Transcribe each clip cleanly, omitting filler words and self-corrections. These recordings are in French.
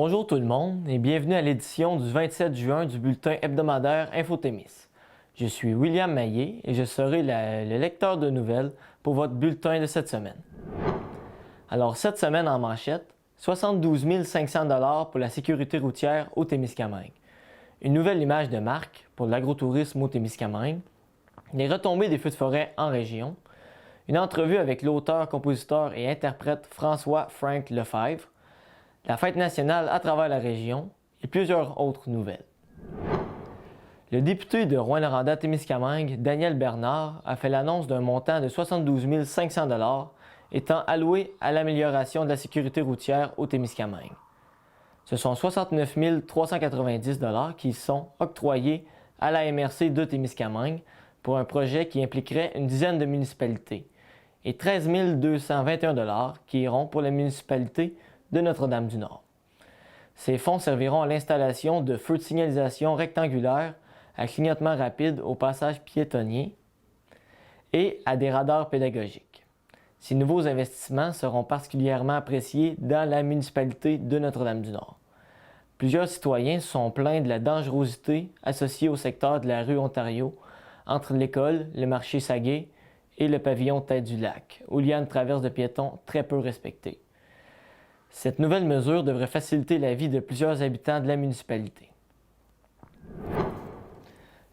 Bonjour tout le monde et bienvenue à l'édition du 27 juin du bulletin hebdomadaire Infothémis. Je suis William Maillet et je serai le lecteur de nouvelles pour votre bulletin de cette semaine. Alors cette semaine en manchette, 72 500 $ pour la sécurité routière au Témiscamingue. Une nouvelle image de marque pour l'agrotourisme au Témiscamingue. Les retombées des feux de forêt en région. Une entrevue avec l'auteur, compositeur et interprète François Frank Lefebvre. La fête nationale à travers la région et plusieurs autres nouvelles. Le député de Rouyn-Noranda-Témiscamingue, Daniel Bernard, a fait l'annonce d'un montant de 72 500 $ étant alloué à l'amélioration de la sécurité routière au Témiscamingue. Ce sont 69 390 $ qui sont octroyés à la MRC de Témiscamingue pour un projet qui impliquerait une dizaine de municipalités et 13 221 $ qui iront pour la municipalité de Notre-Dame-du-Nord. Ces fonds serviront à l'installation de feux de signalisation rectangulaires à clignotement rapide au passage piétonnier et à des radars pédagogiques. Ces nouveaux investissements seront particulièrement appréciés dans la municipalité de Notre-Dame-du-Nord. Plusieurs citoyens se sont plaints de la dangerosité associée au secteur de la rue Ontario entre l'école, le marché Saguet et le pavillon Tête-du-Lac, où il y a une traverse de piétons très peu respectée. Cette nouvelle mesure devrait faciliter la vie de plusieurs habitants de la municipalité.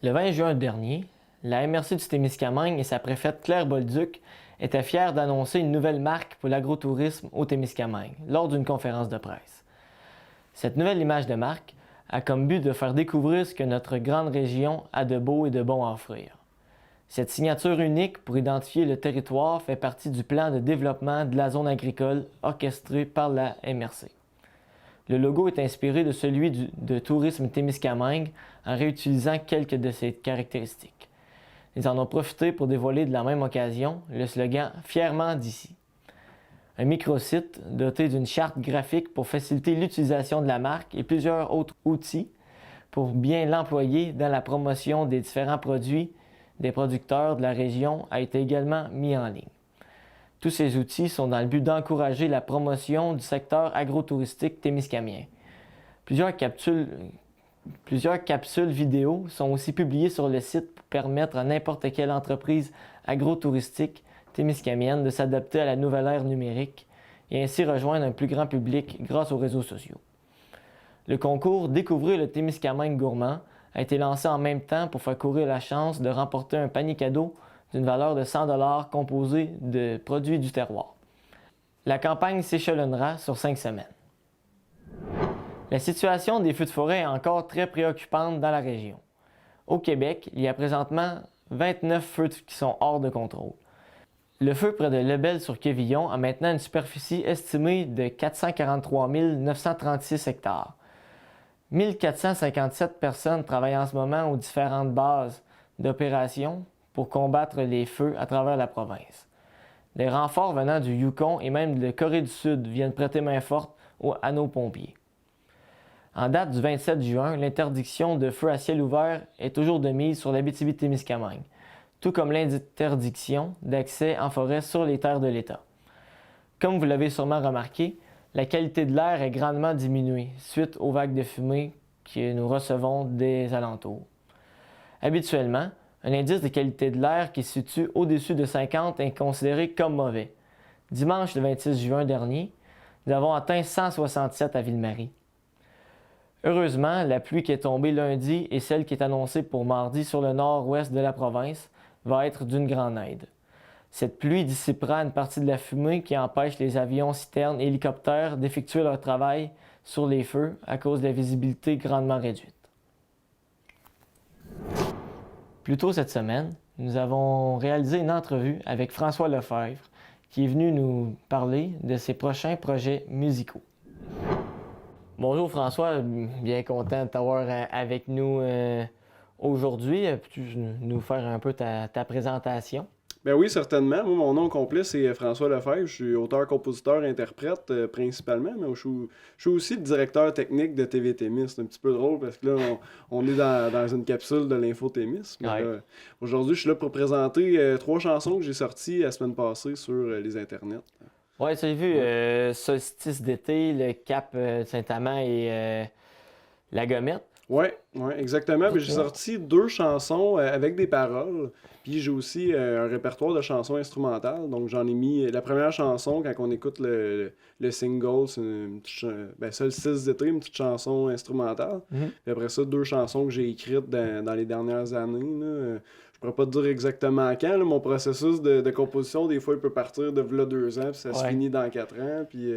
Le 20 juin dernier, la MRC du Témiscamingue et sa préfète Claire Bolduc étaient fiers d'annoncer une nouvelle marque pour l'agrotourisme au Témiscamingue lors d'une conférence de presse. Cette nouvelle image de marque a comme but de faire découvrir ce que notre grande région a de beau et de bon à offrir. Cette signature unique pour identifier le territoire fait partie du plan de développement de la zone agricole orchestré par la MRC. Le logo est inspiré de celui de Tourisme Témiscamingue en réutilisant quelques de ses caractéristiques. Ils en ont profité pour dévoiler de la même occasion le slogan « Fièrement d'ici ». Un microsite doté d'une charte graphique pour faciliter l'utilisation de la marque et plusieurs autres outils pour bien l'employer dans la promotion des différents produits des producteurs de la région a été également mis en ligne. Tous ces outils sont dans le but d'encourager la promotion du secteur agrotouristique témiscamien. Plusieurs capsules vidéo sont aussi publiées sur le site pour permettre à n'importe quelle entreprise agrotouristique témiscamienne de s'adapter à la nouvelle ère numérique et ainsi rejoindre un plus grand public grâce aux réseaux sociaux. Le concours Découvrir le Témiscamingue gourmand a été lancé en même temps pour faire courir la chance de remporter un panier cadeau d'une valeur de 100 $ composé de produits du terroir. La campagne s'échelonnera sur 5 semaines. La situation des feux de forêt est encore très préoccupante dans la région. Au Québec, il y a présentement 29 feux qui sont hors de contrôle. Le feu près de Lebel-sur-Quévillon a maintenant une superficie estimée de 443 936 hectares. 1457 personnes travaillent en ce moment aux différentes bases d'opération pour combattre les feux à travers la province. Des renforts venant du Yukon et même de Corée du Sud viennent prêter main forte à nos pompiers. En date du 27 juin, l'interdiction de feu à ciel ouvert est toujours de mise sur l'Abitibi-Témiscamingue, tout comme l'interdiction d'accès en forêt sur les terres de l'État. Comme vous l'avez sûrement remarqué, la qualité de l'air est grandement diminuée suite aux vagues de fumée que nous recevons des alentours. Habituellement, un indice de qualité de l'air qui se situe au-dessus de 50 est considéré comme mauvais. Dimanche le 26 juin dernier, nous avons atteint 167 à Ville-Marie. Heureusement, la pluie qui est tombée lundi et celle qui est annoncée pour mardi sur le nord-ouest de la province va être d'une grande aide. Cette pluie dissipera une partie de la fumée qui empêche les avions, citernes et hélicoptères d'effectuer leur travail sur les feux à cause de la visibilité grandement réduite. Plus tôt cette semaine, nous avons réalisé une entrevue avec François Lefebvre qui est venu nous parler de ses prochains projets musicaux. Bonjour François, bien content de t'avoir avec nous aujourd'hui. Peux-tu nous faire un peu ta présentation? Ben oui, certainement. Moi, mon nom complet, c'est François Lefebvre. Je suis auteur, compositeur, interprète principalement, mais je suis aussi le directeur technique de TV Témis. C'est un petit peu drôle parce que là, on est dans une capsule de l'info Témis. Mais là, aujourd'hui, je suis là pour présenter 3 chansons que j'ai sorties la semaine passée sur les internets. Ouais, ça, j'ai vu Solstice d'été, le Cap Saint-Amand et la Gommette. Ouais, ouais, exactement. Ben, j'ai Ouais. sorti deux chansons avec des paroles. Puis j'ai aussi un répertoire de chansons instrumentales. Donc j'en ai mis la première chanson, quand on écoute le single, c'est une petite ben, Solstice d'été, une petite chanson instrumentale. Mhm. Puis après ça, deux chansons que j'ai écrites dans les dernières années, là. Je pourrais pas te dire exactement quand, là. Mon processus de composition, des fois, il peut partir de v'là 2 ans, puis ça se Ouais. finit dans 4 ans. Puis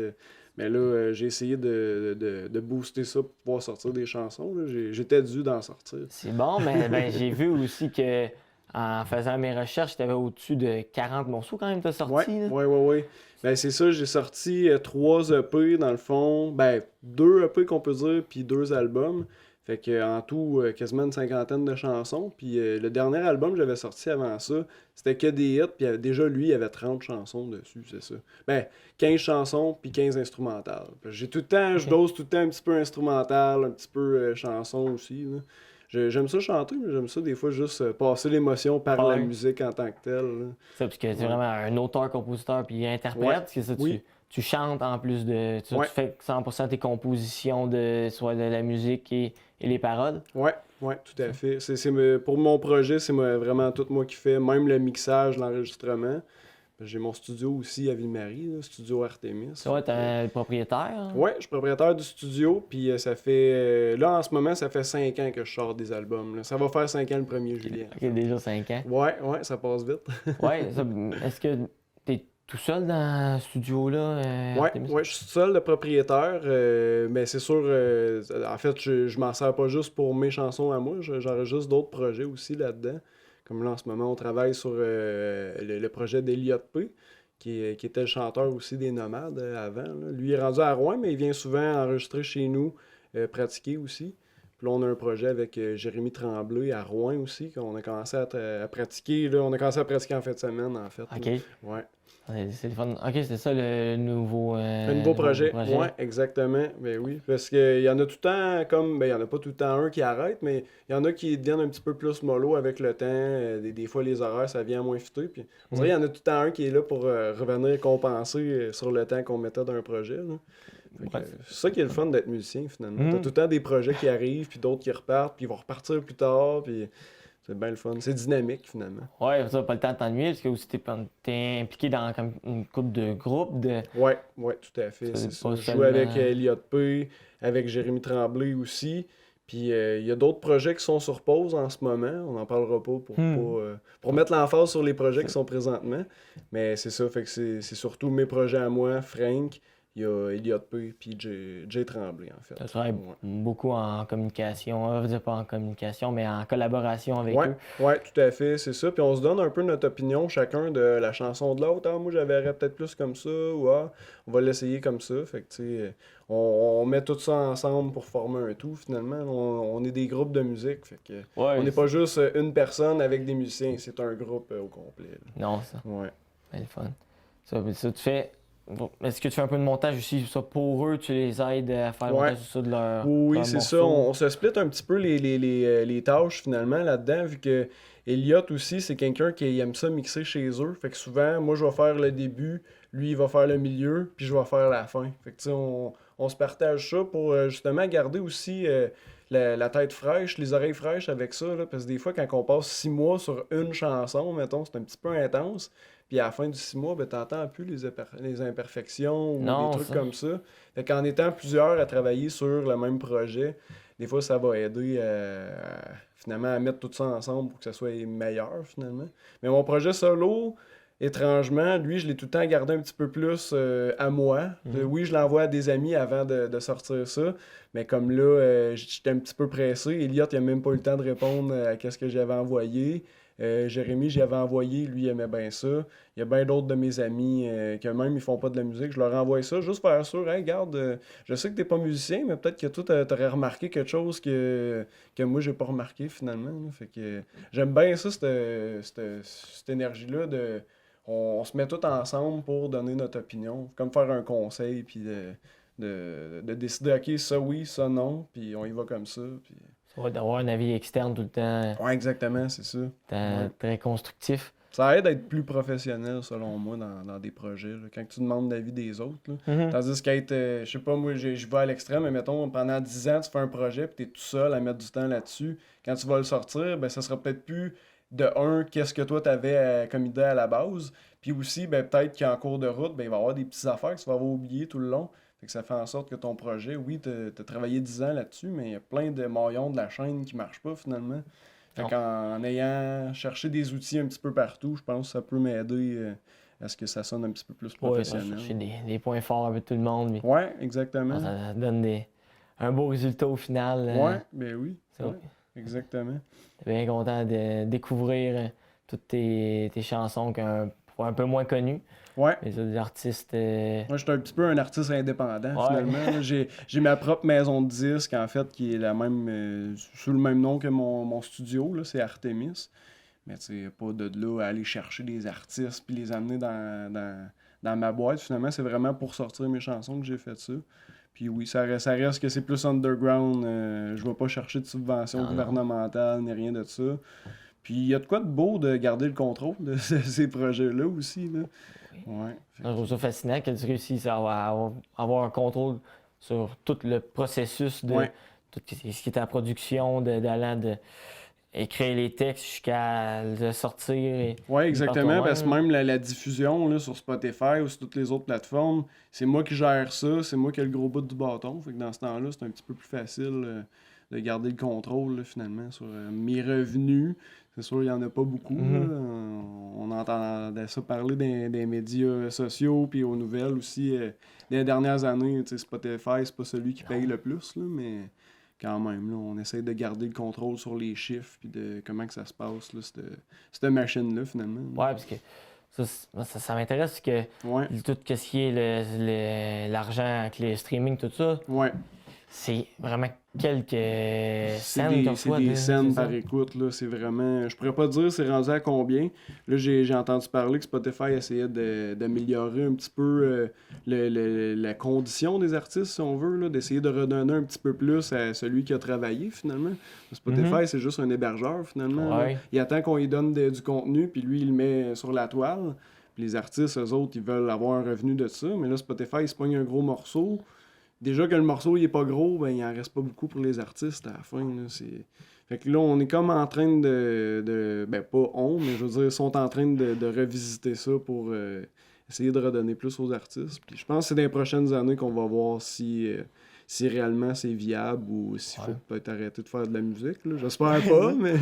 mais là, j'ai essayé de booster ça pour pouvoir sortir des chansons, là. J'étais dû d'en sortir. C'est bon, mais ben, j'ai vu aussi que en faisant mes recherches, tu avais au-dessus de 40 morceaux quand même, t'as Ouais, sorti, là. ouais, ouais, ouais. Ben, c'est ça, j'ai sorti 3 EP dans le fond. Ben, 2 EP qu'on peut dire, puis 2 albums. Fait que en tout, quasiment une cinquantaine de chansons. Puis le dernier album que j'avais sorti avant ça, c'était que des hits. Puis déjà, lui, il y avait 30 chansons dessus, c'est ça. Ben, 15 chansons, puis 15 instrumentales. J'ai tout le temps, je OK. dose tout le temps un petit peu instrumental, un petit peu chanson aussi, là. J'aime ça chanter, mais j'aime ça des fois juste passer l'émotion par la Ouais. musique en tant que telle, là. Ça, parce que c'est Ouais. vraiment un auteur, compositeur puis interprète, Ouais. parce que ça, Oui. tu chantes en plus de. Tu Ouais. fais 100% tes compositions de soit de la musique et les paroles. Ouais, ouais, tout à fait. Pour mon projet, vraiment tout moi qui fais, même le mixage, l'enregistrement. J'ai mon studio aussi à Ville-Marie, là, studio Artemis. Ça va, t'es le propriétaire, hein? Ouais, je suis propriétaire du studio, puis ça fait... là, en ce moment, ça fait 5 ans que je sors des albums, là. Ça va faire 5 ans le 1er juillet. Ok, déjà 5 ans. Ouais, ouais, ça passe vite. Ouais, est-ce que t'es tout seul dans ce studio-là, Ouais, Artemis? ouais, je suis seul le propriétaire, mais c'est sûr, en fait, je m'en sers pas juste pour mes chansons à moi, j'enregistre d'autres projets aussi là-dedans. Comme là, en ce moment, on travaille sur le projet d'Eliott P, qui était le chanteur aussi des Nomades avant, là. Lui, il est rendu à Rouen, mais il vient souvent enregistrer chez nous, pratiquer aussi. Puis là, on a un projet avec Jérémy Tremblay à Rouen aussi, qu'on a commencé à pratiquer. Là, on a commencé à pratiquer en fin de semaine, en fait, Ok. là. Ouais. C'est le fun. Ok, c'est ça le nouveau, Un nouveau projet. Ouais, exactement. Ben oui. Parce qu'il y en a tout le temps, comme. Ben, il y en a pas tout le temps un qui arrête, mais il y en a qui deviennent un petit peu plus mollo avec le temps. Des fois, les horaires, ça vient à moins fitter. Puis, on dirait qu'il y en a tout le temps un qui est là pour revenir compenser sur le temps qu'on mettait d'un projet, là. Fait que, Ouais. c'est ça qui est le fun d'être musicien, finalement. T'as Mhm. tout le temps des projets qui arrivent, puis d'autres qui repartent, puis ils vont repartir plus tard, puis c'est bien le fun. C'est dynamique, finalement. Ouais, ça, pas le temps de t'ennuyer, parce que aussi t'es impliqué dans comme une couple de groupes de. Ouais, ouais, tout à fait, C'est c'est ça. pas Je joue seulement. avec Elliott P, avec Jérémy Tremblay aussi. Puis il y a d'autres projets qui sont sur pause en ce moment. On n'en parlera pas pour mettre l'emphase sur les projets qui sont présentement. Mais c'est ça, fait que c'est surtout mes projets à moi, Frank, il y a Elliott P, puis Jay Tremblay, en fait. Tu travailles Ouais. beaucoup en communication, je veux dire pas en communication, mais en collaboration avec Ouais, eux. ouais, tout à fait, c'est ça. Puis on se donne un peu notre opinion chacun de la chanson de l'autre. Ah, moi, j'avais peut-être plus comme ça, ou ah, on va l'essayer comme ça. Fait que, tu sais, on met tout ça ensemble pour former un tout, finalement. On est des groupes de musique, fait que Ouais, on n'est pas juste une personne avec des musiciens, c'est un groupe au complet, là. Non, ça, Ouais. c'est le fun. Ça, tu fais. Bon, est-ce que tu fais un peu de montage aussi, ça pour eux, tu les aides à faire le Ouais. montage ça de Oui, leur c'est ça. morceau? On se split un petit peu les tâches finalement là-dedans, vu que Elliot aussi, c'est quelqu'un qui aime ça mixer chez eux. Fait que souvent, moi, je vais faire le début, lui, il va faire le milieu, puis je vais faire la fin. Fait que tu sais, on se partage ça pour justement garder aussi la tête fraîche, les oreilles fraîches avec ça, là, parce que des fois, quand on passe 6 mois sur une chanson, mettons, c'est un petit peu intense. Puis à la fin du 6 mois, ben, t'entends plus les imperfections ou des Non, trucs ça. comme ça. Fait qu'en étant plusieurs à travailler sur le même projet, des fois, ça va aider finalement à mettre tout ça ensemble pour que ça soit meilleur, finalement. Mais mon projet solo, étrangement, lui, je l'ai tout le temps gardé un petit peu plus à moi. Oui, je l'envoie à des amis avant de sortir ça. Mais comme là, j'étais un petit peu pressé. Elliot, il a même pas eu le temps de répondre à ce que j'avais envoyé. Jérémy, j'y avais envoyé, lui, il aimait bien ça. Il y a bien d'autres de mes amis que même ils font pas de la musique. Je leur envoie ça juste pour faire sûr. Hey, regarde, je sais que t'es pas musicien, mais peut-être que toi, t'aurais remarqué quelque chose que moi, j'ai pas remarqué finalement, là. Fait que j'aime bien ça, cette énergie-là de. On se met tout ensemble pour donner notre opinion. Comme faire un conseil, puis de décider, ok, ça oui, ça non, puis on y va comme ça. Ça va d'avoir un avis externe tout le temps, Ouais, exactement, c'est ça. Ouais. très constructif. Ça aide à être plus professionnel, selon moi, dans des projets, là, quand tu demandes l'avis des autres. Là. Mhm. Tandis qu'être, je sais pas, moi, je vais à l'extrême, mais mettons, pendant 10 ans, tu fais un projet, puis tu es tout seul à mettre du temps là-dessus. Quand tu vas le sortir, ben, ça sera peut-être plus de un, qu'est-ce que toi, tu avais comme idée à la base. Puis aussi, ben, peut-être qu'en cours de route, ben, il va y avoir des petites affaires que tu vas avoir oubliées tout le long. Fait que ça fait en sorte que ton projet, oui, tu as travaillé 10 ans là-dessus, mais il y a plein de maillons de la chaîne qui marchent pas finalement. Fait Non. qu'en ayant cherché des outils un petit peu partout, je pense que ça peut m'aider à ce que ça sonne un petit peu plus Ouais, on va professionnel. chercher des points forts avec tout le monde. Puis Ouais, exactement. ça donne un beau résultat au final. Ouais, ben oui. Ça, Ouais, exactement. T'es bien content de découvrir toutes tes chansons un peu moins connues. Ouais. Les autres artistes. Moi, je suis un petit peu un artiste indépendant, Ouais. finalement. Là, j'ai ma propre maison de disques, en fait, qui est la même, sous le même nom que mon studio, là, c'est Artemis. Mais tu sais, pas de là à aller chercher des artistes puis les amener dans ma boîte. Finalement, c'est vraiment pour sortir mes chansons que j'ai fait ça. Puis oui, ça reste que c'est plus underground. Je vais pas chercher de subventions Non. gouvernementales ni rien de ça. Puis il y a de quoi de beau de garder le contrôle de ces projets-là aussi. Là. Ouais. Je trouve ça fascinant que tu réussisses à avoir un contrôle sur tout le processus de Ouais. tout ce qui est à la production, d'allant de écrire les textes jusqu'à le sortir. Oui, exactement, parce que toi-même. même la diffusion là, sur Spotify ou sur toutes les autres plateformes, c'est moi qui gère ça, c'est moi qui ai le gros bout du bâton. Fait que dans ce temps-là, c'est un petit peu plus facile de garder le contrôle là, finalement sur mes revenus. C'est sûr, il n'y en a pas beaucoup. Mhm. Là. On entend ça parler des médias sociaux puis aux nouvelles aussi. Les dernières années, tu sais, Spotify, c'est pas celui qui paye le plus, là, mais quand même, là, on essaie de garder le contrôle sur les chiffres puis de comment que ça se passe, là, cette machine-là, finalement. Ouais, parce que ça m'intéresse que Ouais, tout ce qui est l'argent avec les streaming, tout ça, ouais. c'est vraiment quelques C'est cents que tu des reçois. scènes c'est ça? par écoute, là. C'est vraiment. Je pourrais pas dire c'est rendu à combien. Là, j'ai entendu parler que Spotify essayait d'améliorer un petit peu la condition des artistes, si on veut, là, d'essayer de redonner un petit peu plus à celui qui a travaillé, finalement. Spotify, Mhm. c'est juste un hébergeur, finalement. Là. Ouais. Il attend qu'on lui donne du contenu, puis lui, il le met sur la toile. Puis les artistes, eux autres, ils veulent avoir un revenu de ça. Mais là, Spotify, il se pogne un gros morceau. Déjà que le morceau il est pas gros, ben il en reste pas beaucoup pour les artistes à la fin. Là, fait que là, on est comme en train ben pas on, mais je veux dire, ils sont en train de revisiter ça pour essayer de redonner plus aux artistes. Puis je pense que c'est dans les prochaines années qu'on va voir si réellement c'est viable ou s'il faut Ouais. peut-être arrêter de faire de la musique. Là. J'espère pas, mais.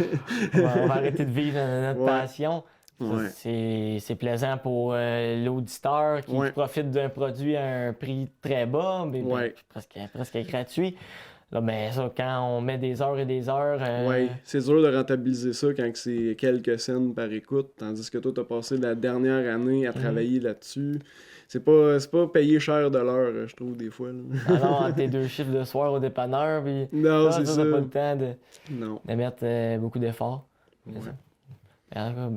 On va arrêter de vivre notre Ouais. passion. Ça, Ouais. c'est plaisant pour l'auditeur qui Ouais. profite d'un produit à un prix très bas, mais Ouais. presque gratuit. Là, ben ça, quand on met des heures et des heures, Ouais, c'est dur de rentabiliser ça quand que c'est quelques scènes par écoute, tandis que toi, t'as passé la dernière année à travailler là-dessus. C'est pas payé cher de l'heure, je trouve, des fois. Là. alors entre tes deux chiffres de soir au dépanneur, puis Non, là, c'est ça, ça. t'as pas le temps Non. de mettre beaucoup d'efforts. C'est Ouais. ça. En tout cas,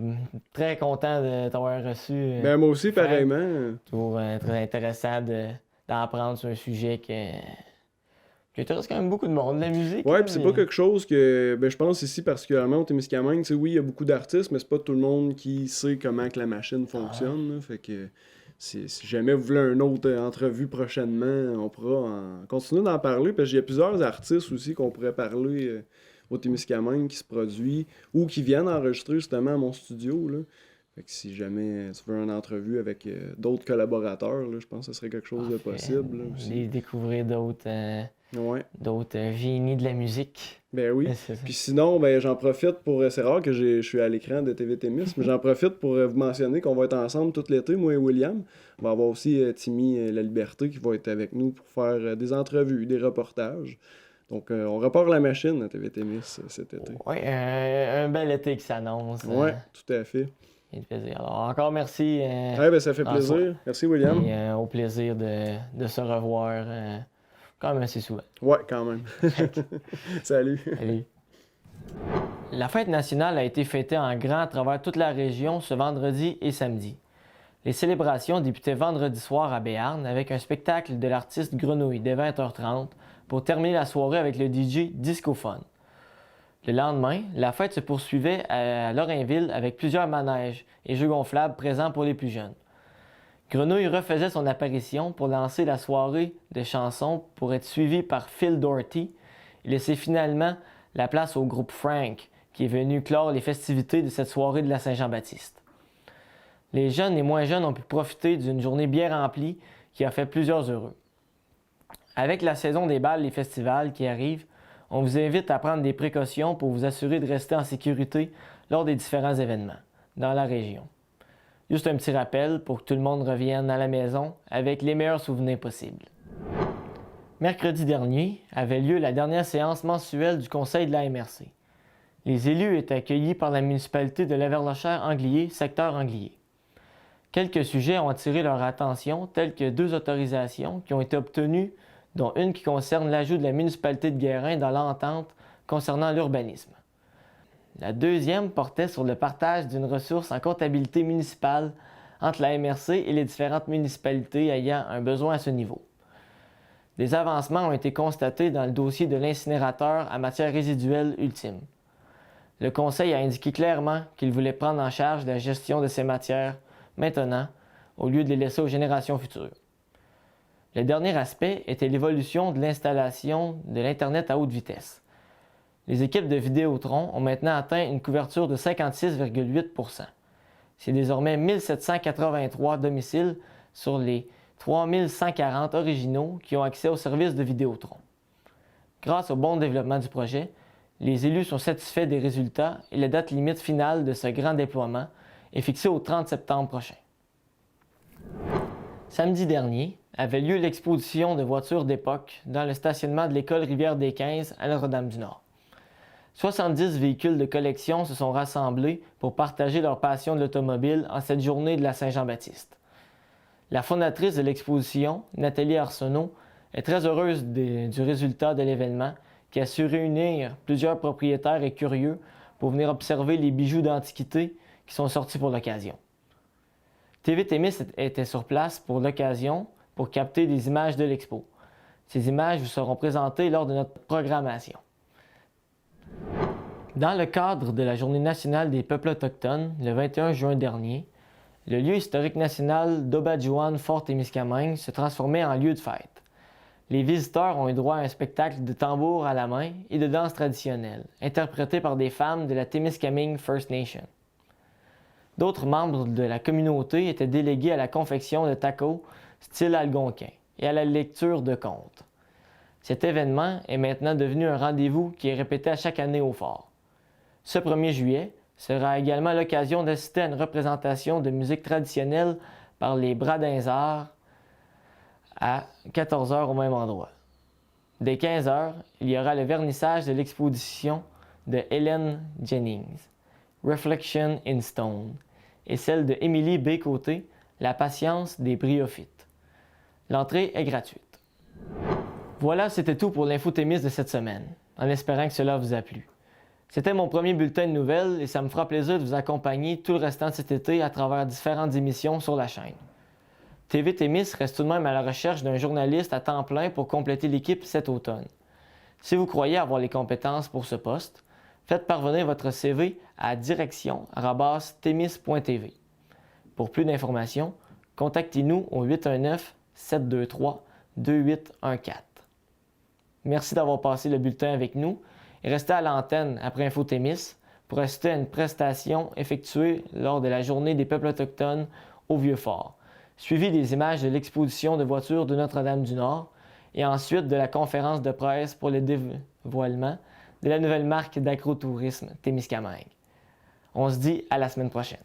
très content de t'avoir reçu. Ben, moi aussi, Frank. pareillement. Toujours très intéressant d'apprendre sur un sujet qui intéresse quand même beaucoup de monde, la musique. Ouais, là, puis c'est mais- pas quelque chose que, ben, je pense ici particulièrement au Témiscamingue, tu sais, oui, il y a beaucoup d'artistes, mais c'est pas tout le monde qui sait comment que la machine fonctionne, là. Fait que si jamais vous voulez une autre entrevue prochainement, on pourra continuer d'en parler, parce qu'il y a plusieurs artistes aussi qu'on pourrait parler au Témiscamingue qui se produit ou qui viennent enregistrer justement à mon studio, là. Fait que si jamais tu veux une entrevue avec d'autres collaborateurs, là, je pense que ce serait quelque chose de possible, là, aussi. Découvrir Ouais. d'autres génies de la musique. Ben oui. C'est ça. Puis sinon, ben j'en profite pour. C'est rare que je suis à l'écran de TV Témis, mais j'en profite pour vous mentionner qu'on va être ensemble tout l'été, moi et William. On va avoir aussi Timmy La Liberté qui va être avec nous pour faire des entrevues, des reportages. Donc on repart la machine à TV Témis cet été. Ouais, un bel été qui s'annonce. Ouais, tout à fait. Et de plaisir. Alors, encore merci. Ouais, ben ça fait François. plaisir. Merci William. Et, au plaisir de se revoir quand même assez souvent. Ouais, quand même. Salut. Allez. La fête nationale a été fêtée en grand à travers toute la région ce vendredi et samedi. Les célébrations débutaient vendredi soir à Béarn avec un spectacle de l'artiste Grenouille dès 20h30 pour terminer la soirée avec le DJ Disco Fun. Le lendemain, la fête se poursuivait à Lorrainville avec plusieurs manèges et jeux gonflables présents pour les plus jeunes. Grenouille refaisait son apparition pour lancer la soirée de chansons pour être suivi par Phil Doherty et laisser finalement la place au groupe Frank qui est venu clore les festivités de cette soirée de la Saint-Jean-Baptiste. Les jeunes et moins jeunes ont pu profiter d'une journée bien remplie qui a fait plusieurs heureux. Avec la saison des bals et festivals qui arrive, on vous invite à prendre des précautions pour vous assurer de rester en sécurité lors des différents événements dans la région. Juste un petit rappel pour que tout le monde revienne à la maison avec les meilleurs souvenirs possibles. Mercredi dernier avait lieu la dernière séance mensuelle du Conseil de la MRC. Les élus étaient accueillis par la municipalité de Lavernochère-Anglier, secteur Anglier. Quelques sujets ont attiré leur attention, tels que 2 autorisations qui ont été obtenues, dont une qui concerne l'ajout de la municipalité de Guérin dans l'entente concernant l'urbanisme. La deuxième portait sur le partage d'une ressource en comptabilité municipale entre la MRC et les différentes municipalités ayant un besoin à ce niveau. Des avancements ont été constatés dans le dossier de l'incinérateur à matière résiduelle ultime. Le Conseil a indiqué clairement qu'il voulait prendre en charge la gestion de ces matières maintenant, au lieu de les laisser aux générations futures. Le dernier aspect était l'évolution de l'installation de l'Internet à haute vitesse. Les équipes de Vidéotron ont maintenant atteint une couverture de 56,8 %. C'est désormais 1783 domiciles sur les 3140 originaux qui ont accès au service de Vidéotron. Grâce au bon développement du projet, les élus sont satisfaits des résultats et la date limite finale de ce grand déploiement est fixée au 30 septembre prochain. Samedi dernier avait lieu l'exposition de voitures d'époque dans le stationnement de l'école Rivière-des-15 à Notre-Dame-du-Nord. 70 véhicules de collection se sont rassemblés pour partager leur passion de l'automobile en cette journée de la Saint-Jean-Baptiste. La fondatrice de l'exposition, Nathalie Arsenault, est très heureuse du résultat de l'événement qui a su réunir plusieurs propriétaires et curieux pour venir observer les bijoux d'antiquité qui sont sortis pour l'occasion. TV Témis était sur place pour l'occasion pour capter des images de l'expo. Ces images vous seront présentées lors de notre programmation. Dans le cadre de la Journée nationale des peuples autochtones, le 21 juin dernier, le lieu historique national d'Obadjuan-Fort-Témiscamingue se transformait en lieu de fête. Les visiteurs ont eu droit à un spectacle de tambour à la main et de danse traditionnelle, interprété par des femmes de la Témiscamingue First Nation. D'autres membres de la communauté étaient délégués à la confection de tacos style algonquin et à la lecture de contes. Cet événement est maintenant devenu un rendez-vous qui est répété à chaque année au fort. Ce 1er juillet sera également l'occasion d'assister à une représentation de musique traditionnelle par les Bradinzards à 14 h au même endroit. Dès 15 h, il y aura le vernissage de l'exposition de Helen Jennings, Reflection in Stone, et celle de Émilie Bécoté, La patience des bryophytes. L'entrée est gratuite. Voilà, c'était tout pour l'infotémis de cette semaine, en espérant que cela vous a plu. C'était mon premier bulletin de nouvelles et ça me fera plaisir de vous accompagner tout le restant de cet été à travers différentes émissions sur la chaîne. TV Témis reste tout de même à la recherche d'un journaliste à temps plein pour compléter l'équipe cet automne. Si vous croyez avoir les compétences pour ce poste, faites parvenir votre CV à direction@temis.tv. Pour plus d'informations, contactez-nous au 819-723-2814. Merci d'avoir passé le bulletin avec nous et restez à l'antenne après InfoTémis pour assister à une prestation effectuée lors de la Journée des peuples autochtones au Vieux-Fort, suivie des images de l'exposition de voitures de Notre-Dame-du-Nord et ensuite de la conférence de presse pour le dévoilement de la nouvelle marque d'agrotourisme Témiscamingue. On se dit à la semaine prochaine.